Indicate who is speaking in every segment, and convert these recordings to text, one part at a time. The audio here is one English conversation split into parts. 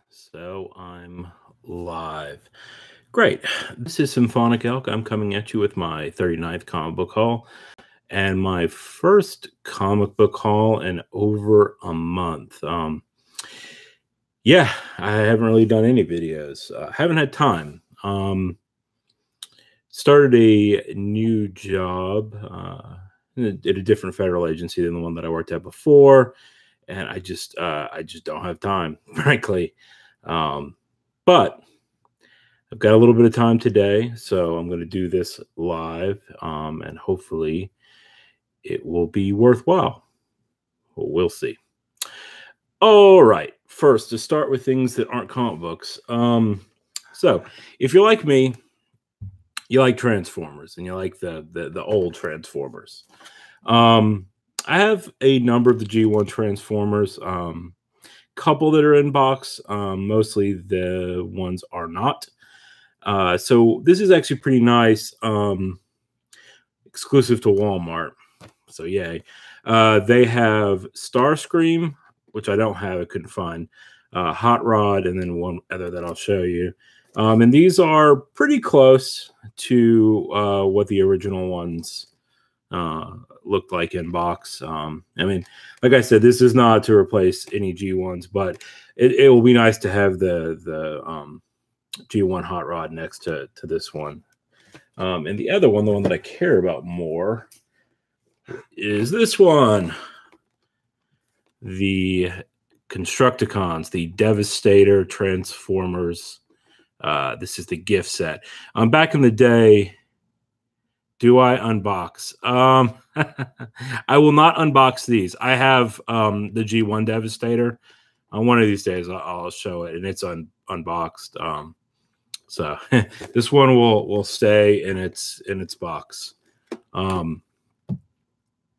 Speaker 1: So I'm live. Great. This is Symphonic Elk. I'm coming at you with my 39th comic book haul and my first comic book haul in over a month. Yeah, I haven't really done any videos. Haven't had time. Started a new job at a different federal agency than the one that I worked at before, and I just don't have time, frankly. But I've got a little bit of time today, so I'm going to do this live, and hopefully it will be worthwhile. We'll see. All right. First, to start with things that aren't comic books. So if you're like me, you like Transformers and you like the old Transformers. I have a number of the G1 Transformers. Couple that are in box. Mostly the ones are not. So this is actually pretty nice. Exclusive to Walmart. So yay. They have Starscream, which I don't have. I couldn't find. Hot Rod, and then one other that I'll show you. And these are pretty close to what the original ones looked like in box. I mean, like I said, this is not to replace any G1s, but it will be nice to have the G1 Hot Rod next to this one. And the other one, the one that I care about more, is this one. The Constructicons, the Devastator Transformers. This is the gift set. Back in the day, do I unbox? I will not unbox these. I have the G1 Devastator. On one of these days, I'll show it, and it's unboxed. So this one will stay in its box.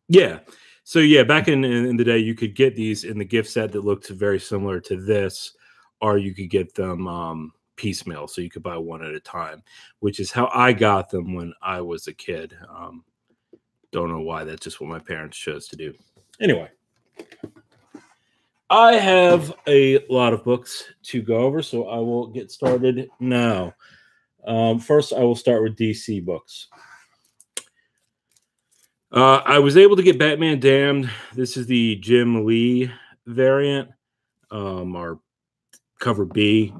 Speaker 1: Yeah. So yeah, back in the day, you could get these in the gift set that looked very similar to this, or you could get them piecemeal, so you could buy one at a time, which is how I got them when I was a kid. Don't know why. That's just what my parents chose to do. Anyway, I have a lot of books to go over, so I will get started now. First, I will start with DC books. I was able to get Batman Damned. This is the Jim Lee variant, or cover B.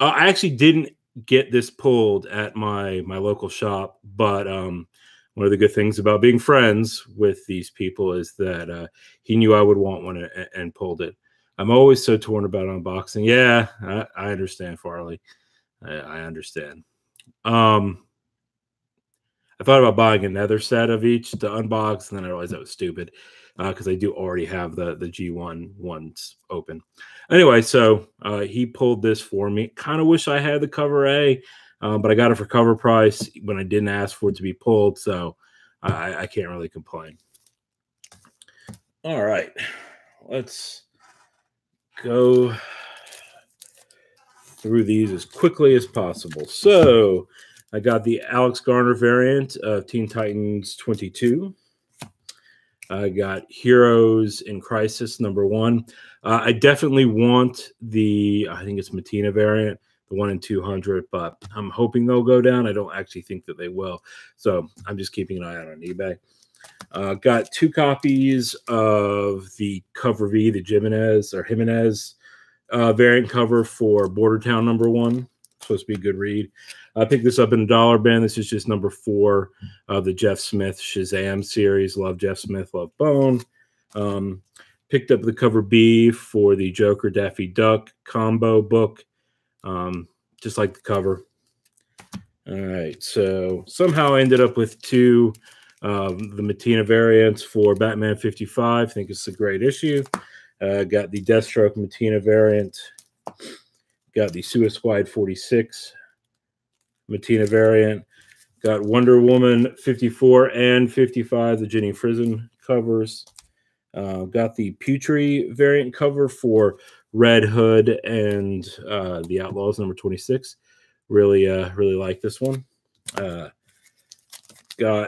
Speaker 1: I actually didn't get this pulled at my local shop, but one of the good things about being friends with these people is that he knew I would want one and pulled it. I'm always so torn about unboxing. Yeah, I understand, Farley. I understand. I thought about buying another set of each to unbox, and then I realized that was stupid because I do already have the G1 ones open. Anyway, so he pulled this for me. Kind of wish I had the cover A, but I got it for cover price when I didn't ask for it to be pulled, so I can't really complain. All right, let's go through these as quickly as possible. So I got the Alex Garner variant of Teen Titans 22. I got Heroes in Crisis #1. I definitely want the, I think it's Matina variant, the 1 in 200, but I'm hoping they'll go down. I don't actually think that they will. So I'm just keeping an eye out on eBay. Got 2 copies of the cover V, the Jimenez variant cover for Bordertown #1. Supposed to be a good read. I picked this up in a dollar bin. This is just #4 of the Jeff Smith Shazam series. Love Jeff Smith, love Bone. Picked up the cover B for the Joker Daffy Duck combo book. Just like the cover. All right, so somehow I ended up with 2 the Matina variants for Batman 55. I think it's a great issue. Got the Deathstroke Matina variant. Got the Suicide 46 Matina variant. Got Wonder Woman 54 and 55, the Jenny Frison covers. Got the Putri variant cover for Red Hood and the Outlaws #26. Really like this one. Got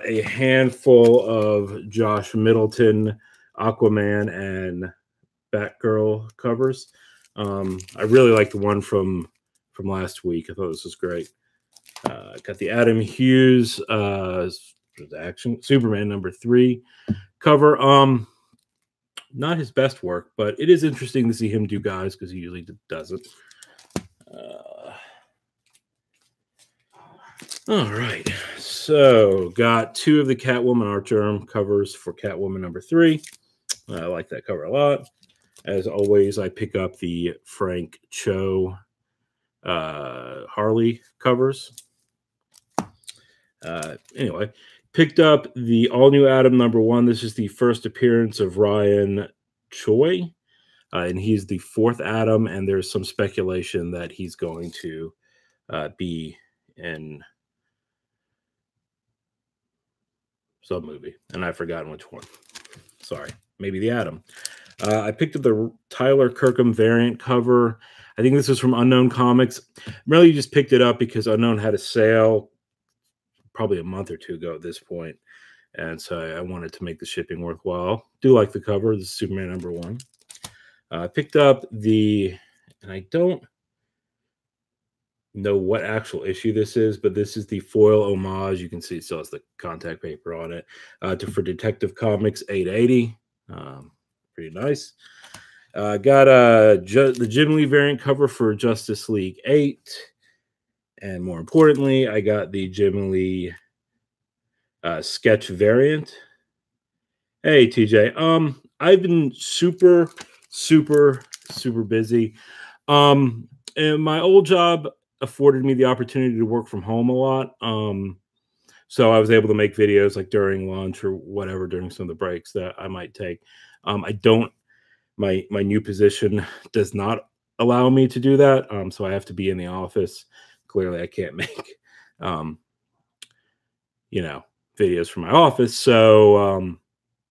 Speaker 1: a handful of Josh Middleton, Aquaman, and Batgirl covers. I really like the one from last week. I thought this was great. Got the Adam Hughes action Superman #3 cover. Not his best work, but it is interesting to see him do guys because he usually doesn't. All right, so got 2 of the Catwoman Artgerm covers for Catwoman #3. I like that cover a lot. As always, I pick up the Frank Cho Harley covers. Anyway, picked up the all-new Adam #1. This is the first appearance of Ryan Choi, and he's the 4th Adam, and there's some speculation that he's going to be in some movie, and I've forgotten which one. Sorry, maybe the Atom. I picked up the Tyler Kirkham variant cover. I think this was from Unknown Comics. Really just picked it up because Unknown had a sale probably a month or 2 ago at this point, and so I wanted to make the shipping worthwhile. Do like the cover. This is Superman #1. I picked up the, and I don't know what actual issue this is, but this is the foil homage. You can see it still has the contact paper on it for Detective Comics 880. Pretty nice. Got the Jim Lee variant cover for Justice League 8, and more importantly, I got the Jim Lee sketch variant. Hey TJ, I've been super busy. And my old job afforded me the opportunity to work from home a lot. So I was able to make videos like during lunch or whatever, during some of the breaks that I might take. My new position does not allow me to do that. So I have to be in the office. Clearly I can't make, videos from my office. So,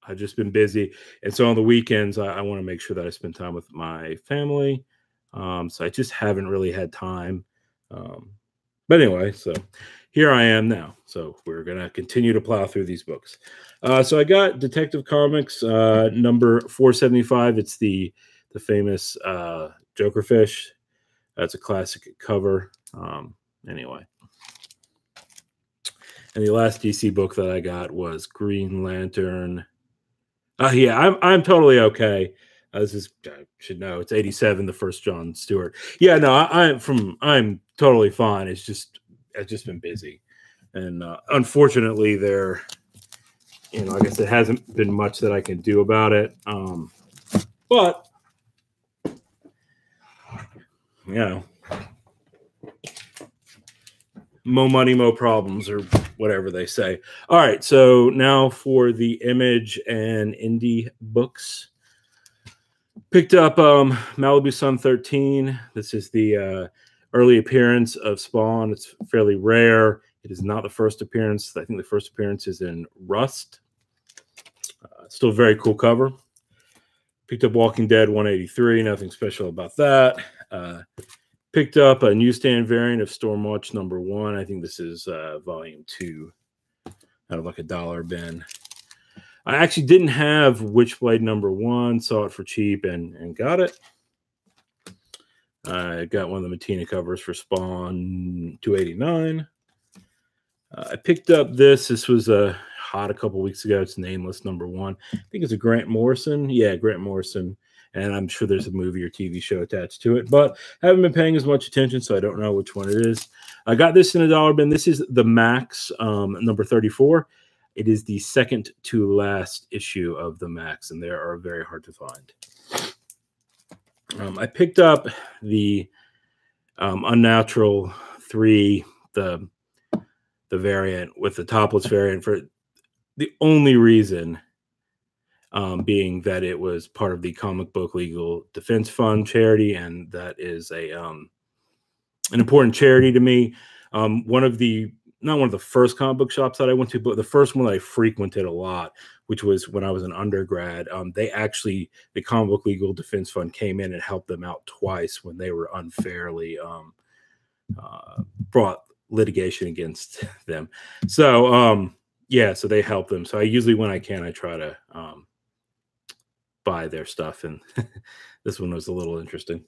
Speaker 1: I've just been busy. And so on the weekends, I want to make sure that I spend time with my family. So I just haven't really had time. But anyway, so here I am now. So we're going to continue to plow through these books. So I got Detective Comics number 475. It's the famous Jokerfish. That's a classic cover. Anyway. And the last DC book that I got was Green Lantern. Yeah, I'm totally okay. This is, I should know, it's 87, the first John Stewart. Yeah, no, I'm totally fine. I've just been busy, and unfortunately, I guess it hasn't been much that I can do about it. But mo money, mo problems, or whatever they say. All right, so now for the Image and indie books. Picked up Malibu Sun 13. This is the early appearance of Spawn. It's fairly rare. It is not the first appearance. I think the first appearance is in Rust. Still a very cool cover. Picked up Walking Dead 183. Nothing special about that. Picked up a newsstand variant of Stormwatch #1. I think this is volume 2 out of like a $1 bin. I actually didn't have Witchblade #1. Saw it for cheap and got it. I got one of the Matina covers for Spawn 289. I picked up this. This was hot a couple weeks ago. It's Nameless #1. I think it's a Grant Morrison. Yeah, Grant Morrison. And I'm sure there's a movie or TV show attached to it, but I haven't been paying as much attention, so I don't know which one it is. I got this in a $1 bin. This is the Max number 34. It is the second to last issue of the Max, and they are very hard to find. I picked up the Unnatural 3, the variant with the topless variant, for the only reason being that it was part of the Comic Book Legal Defense Fund charity, and that is an important charity to me. Not one of the first comic book shops that I went to, but the first one that I frequented a lot, which was when I was an undergrad. The Comic Book Legal Defense Fund came in and helped them out twice when they were unfairly brought litigation against them. So so they help them. So I usually, when I can, I try to buy their stuff, and this one was a little interesting.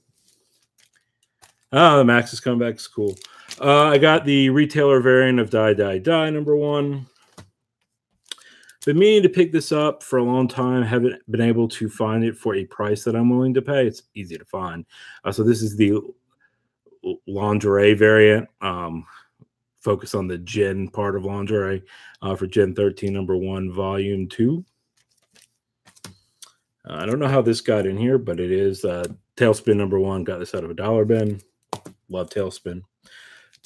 Speaker 1: Ah, the Maxis comeback is cool. I got the retailer variant of Die Die Die #1. Been meaning to pick this up for a long time. Haven't been able to find it for a price that I'm willing to pay. It's easy to find. So this is the lingerie variant. Focus on the Gen part of lingerie for Gen 13 #1 Volume 2. I don't know how this got in here, but it is Tailspin #1. Got this out of a dollar bin. Love Tailspin.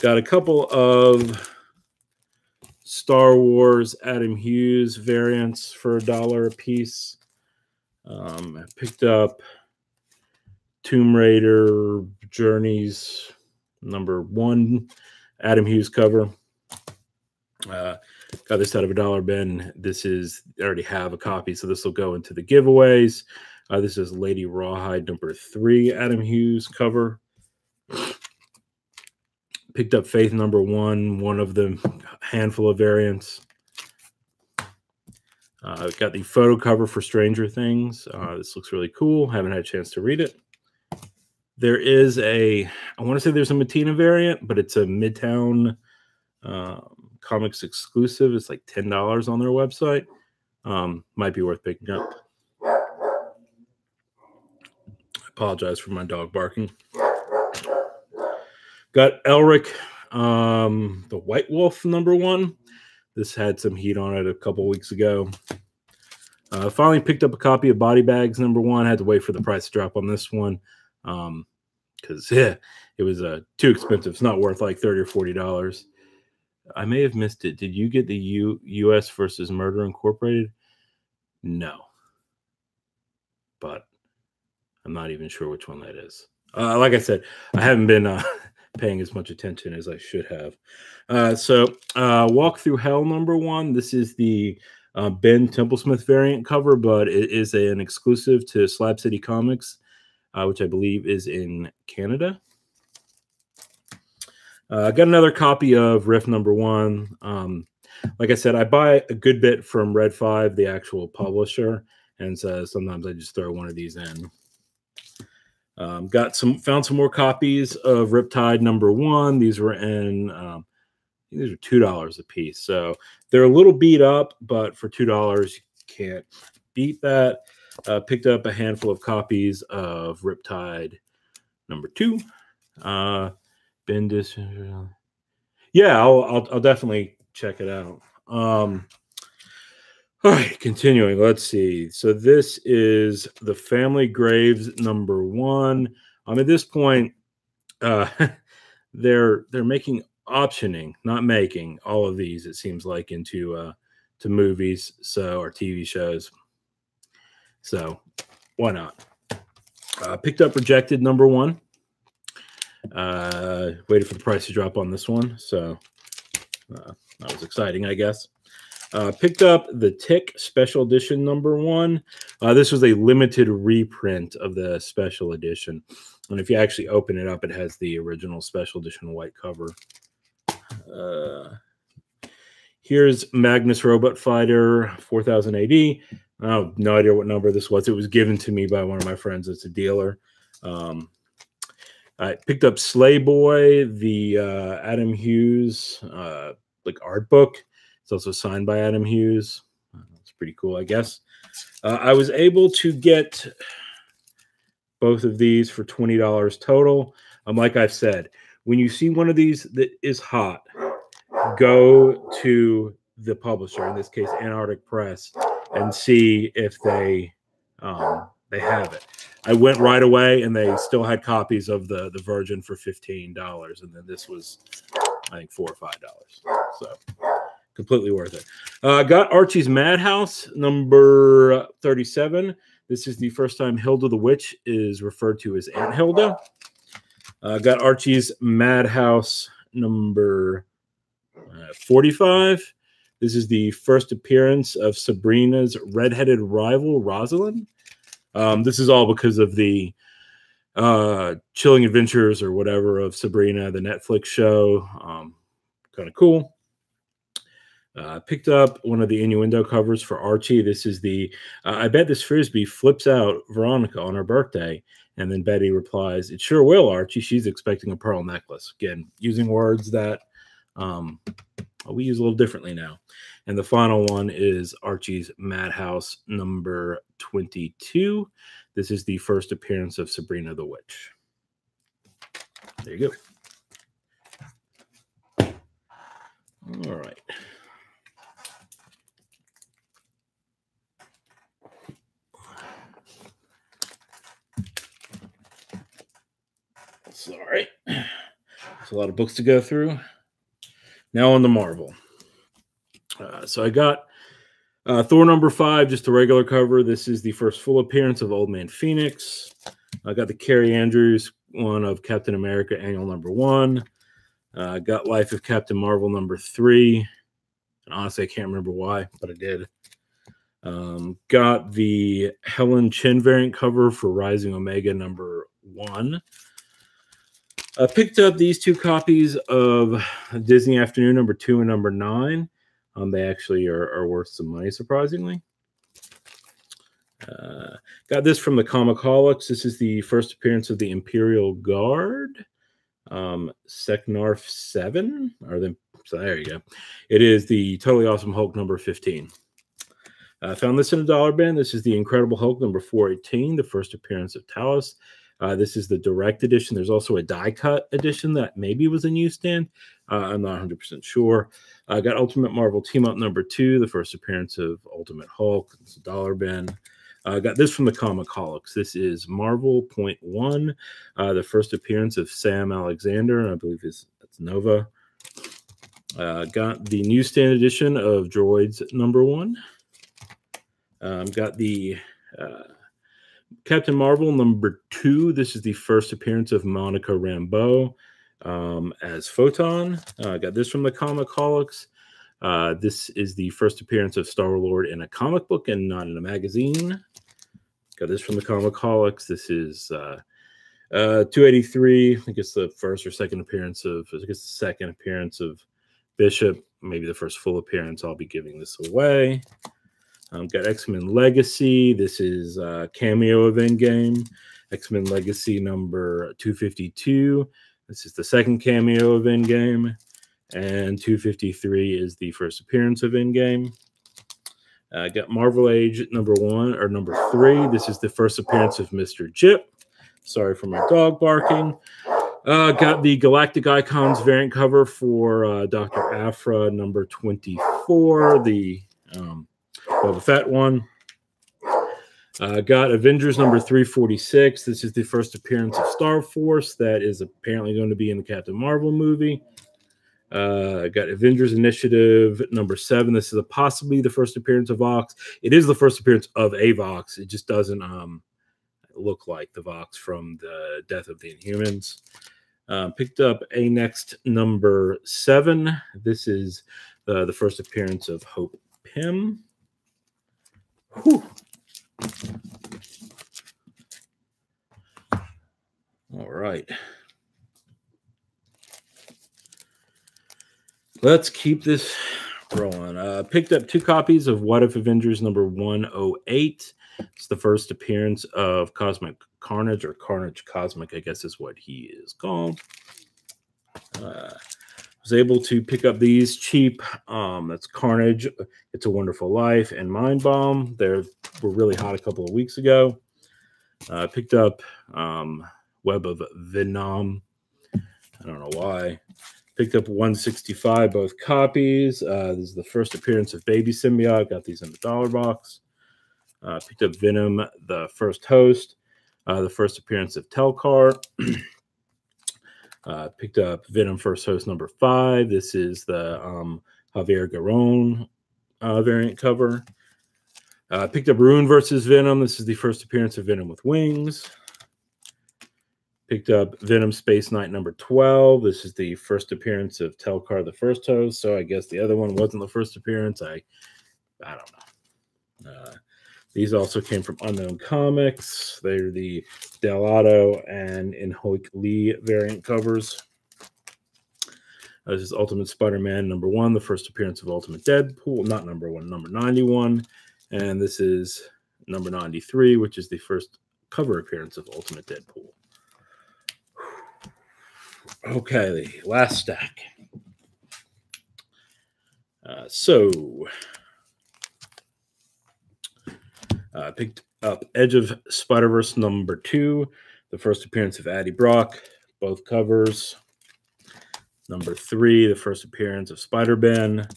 Speaker 1: Got a couple of Star Wars Adam Hughes variants for $1 a piece. I picked up Tomb Raider Journeys #1 Adam Hughes cover. Got this out of a dollar bin. This is, I already have a copy, so this will go into the giveaways. This is Lady Rawhide #3 Adam Hughes cover. Picked up Faith #1, one of the handful of variants. Got the photo cover for Stranger Things. This looks really cool. Haven't had a chance to read it. There is I want to say there's a Matina variant, but it's a Midtown Comics exclusive. It's like $10 on their website. Might be worth picking up. I apologize for my dog barking. Got Elric, the White Wolf #1. This had some heat on it a couple weeks ago. Finally picked up a copy of Body Bags #1. Had to wait for the price to drop on this one because it was too expensive. It's not worth like $30 or $40. I may have missed it. Did you get the U.S. versus Murder Incorporated? No, but I'm not even sure which one that is. Like I said, I haven't been paying as much attention as I should have. So Walk Through Hell #1. This is the Ben Templesmith variant cover, but it is an exclusive to Slab City Comics, which I believe is in Canada. Got another copy of Riff #1. Like I said, I buy a good bit from Red 5, the actual publisher, and so sometimes I just throw one of these in. Found some more copies of Riptide #1. These were in these are $2 a piece, so they're a little beat up, but for $2 you can't beat that. Picked up a handful of copies of Riptide #2. Bendis, yeah, I'll definitely check it out. All right, continuing. Let's see. So this is the Family Graves #1. At this point, they're making optioning, not making all of these. It seems like into to movies, or TV shows. So why not? Picked up Rejected #1. Waited for the price to drop on this one, so that was exciting, I guess. Picked up the Tick Special Edition #1. This was a limited reprint of the special edition, and if you actually open it up, it has the original special edition white cover. Here's Magnus Robot Fighter 4000 AD. I have no idea what number this was. It was given to me by one of my friends. It's a dealer. I picked up Slay Boy, the Adam Hughes art book. It's also signed by Adam Hughes. It's pretty cool, I guess. I was able to get both of these for $20 total. Like I've said, when you see one of these that is hot, go to the publisher, in this case Antarctic Press, and see if they have it. I went right away, and they still had copies of the Virgin for $15, and then this was, I think, $4 or $5. So completely worth it. Got Archie's Madhouse #37. This is the first time Hilda the Witch is referred to as Aunt Hilda. Got Archie's Madhouse #45. This is the first appearance of Sabrina's redheaded rival, Rosalind. This is all because of the Chilling Adventures or whatever of Sabrina, the Netflix show. Kind of cool. Picked up one of the innuendo covers for Archie. This is the I bet this frisbee flips out Veronica on her birthday. And then Betty replies, "It sure will, Archie. She's expecting a pearl necklace." Again, using words that we use a little differently now. And the final one is Archie's Madhouse number 22. This is the first appearance of Sabrina the Witch. There you go. All right. Sorry. There's a lot of books to go through. Now on the Marvel. So I got Thor number 5, just a regular cover. This is the first full appearance of Old Man Phoenix. I got the Carrie Andrews one of Captain America Annual number 1. Got Life of Captain Marvel number 3. And honestly, I can't remember why, but I did. Got the Helen Chin variant cover for Rising Omega number 1. I picked up these 2 copies of Disney Afternoon number 2 and number 9. They actually are worth some money, surprisingly. Got this from the Comicaholics. This is the first appearance of the Imperial Guard. Seknarf 7. So there you go. It is the Totally Awesome Hulk number 15. I found this in a dollar bin. This is the Incredible Hulk number 418, the first appearance of Talos. This is the direct edition. There's also a die-cut edition that maybe was a newsstand. I'm not 100% sure. I got Ultimate Marvel Team Up number 2, the first appearance of Ultimate Hulk. It's a dollar bin. I got this from the Comicaholics. This is Marvel .1, the first appearance of Sam Alexander. I believe that's Nova. Got the newsstand edition of Droids number 1. Got the Captain Marvel number 2. This is the first appearance of Monica Rambeau as Photon. Got this from the Comicaholics. This is the first appearance of Star-Lord in a comic book and not in a magazine. Got this from the Comicaholics. This is 283. I think it's the first or second appearance of, I guess the second appearance of Bishop. Maybe the first full appearance. I'll be giving this away. Got X-Men Legacy. This is cameo of Endgame. X-Men Legacy number 252. This is the second cameo of Endgame. And 253 is the first appearance of Endgame. Got Marvel Age number 1 or number 3. This is the first appearance of Mr. Jip. Sorry for my dog barking. Got the Galactic Icons variant cover for Dr. Aphra number 24, the Boba Fett one. Got Avengers number 346. This is the first appearance of Star Force. That is apparently going to be in the Captain Marvel movie. Got Avengers Initiative number 7. This is possibly the first appearance of Vox. It is the first appearance of a Vox. It just doesn't look like the Vox from the Death of the Inhumans. Picked up A Next number 7. This is the first appearance of Hope Pym. Whew. All right. Let's keep this rolling. Picked up 2 copies of What If Avengers number 108. It's the first appearance of Cosmic Carnage, or Carnage Cosmic, I guess is what he is called. Was able to pick up these cheap. That's Carnage, It's a Wonderful Life, and Mind Bomb. They were really hot a couple of weeks ago. Picked up Web of Venom. I don't know why. Picked up 165, both copies. This is the first appearance of Baby Symbiote. Got these in the dollar box. Picked up Venom, the First Host. The first appearance of Telkar. Picked up Venom First Host number 5. This is the Javier Garron variant cover. Picked up Ruin versus Venom. This is the first appearance of Venom with Wings. Picked up Venom Space Knight number 12. This is the first appearance of Telkar the First Host. So I guess the other one wasn't the first appearance. I don't know. These also came from Unknown Comics. They're the Delato and Inhoik Lee variant covers. This is Ultimate Spider-Man number 1, the first appearance of Ultimate Deadpool. Not number 1, number 91. And this is number 93, which is the first cover appearance of Ultimate Deadpool. Okay, the last stack. Picked up Edge of Spider-Verse number 2, the first appearance of Addie Brock, both covers. Number 3, the first appearance of Spider-Ben,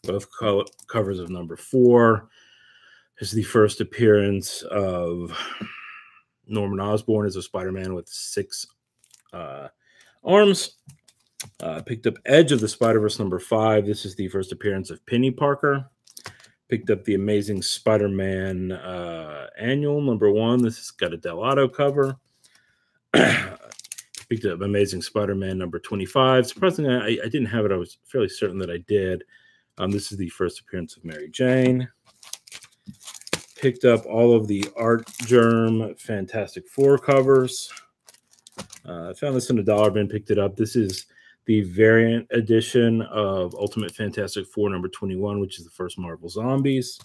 Speaker 1: both covers of number 4. This is the first appearance of Norman Osborn as a Spider-Man with 6 arms. Picked up Edge of the Spider-Verse number 5. This is the first appearance of Penny Parker. Picked up the Amazing Spider-Man Annual number 1. This has got a Delato cover. Picked up Amazing Spider-Man number 25. Surprisingly, I didn't have it. I was fairly certain that I did. This is the first appearance of Mary Jane. Picked up all of the Art Germ Fantastic Four covers. I found this in a dollar bin, picked it up. This is the variant edition of Ultimate Fantastic Four number 21, which is the first Marvel Zombies.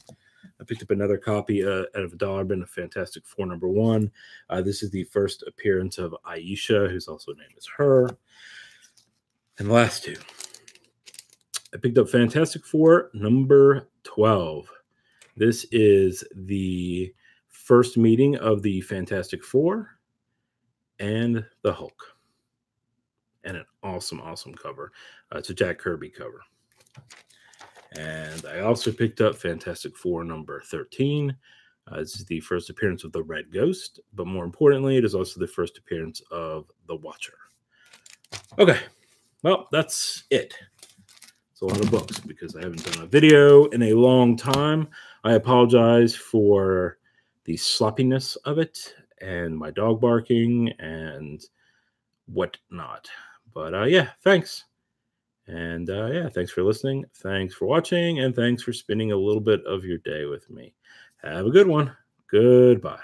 Speaker 1: I picked up another copy out of a dollar bin of Fantastic Four number 1. This is the first appearance of Aisha, who's also named as her. And the last two. I picked up Fantastic Four number 12. This is the first meeting of the Fantastic Four and the Hulk. And an awesome, awesome cover. It's a Jack Kirby cover. And I also picked up Fantastic Four number 13. This is the first appearance of the Red Ghost, but more importantly, it is also the first appearance of the Watcher. Okay, well, that's it. It's a lot of books because I haven't done a video in a long time. I apologize for the sloppiness of it and my dog barking and whatnot. But yeah, thanks. And yeah, thanks for listening. Thanks for watching. And thanks for spending a little bit of your day with me. Have a good one. Goodbye.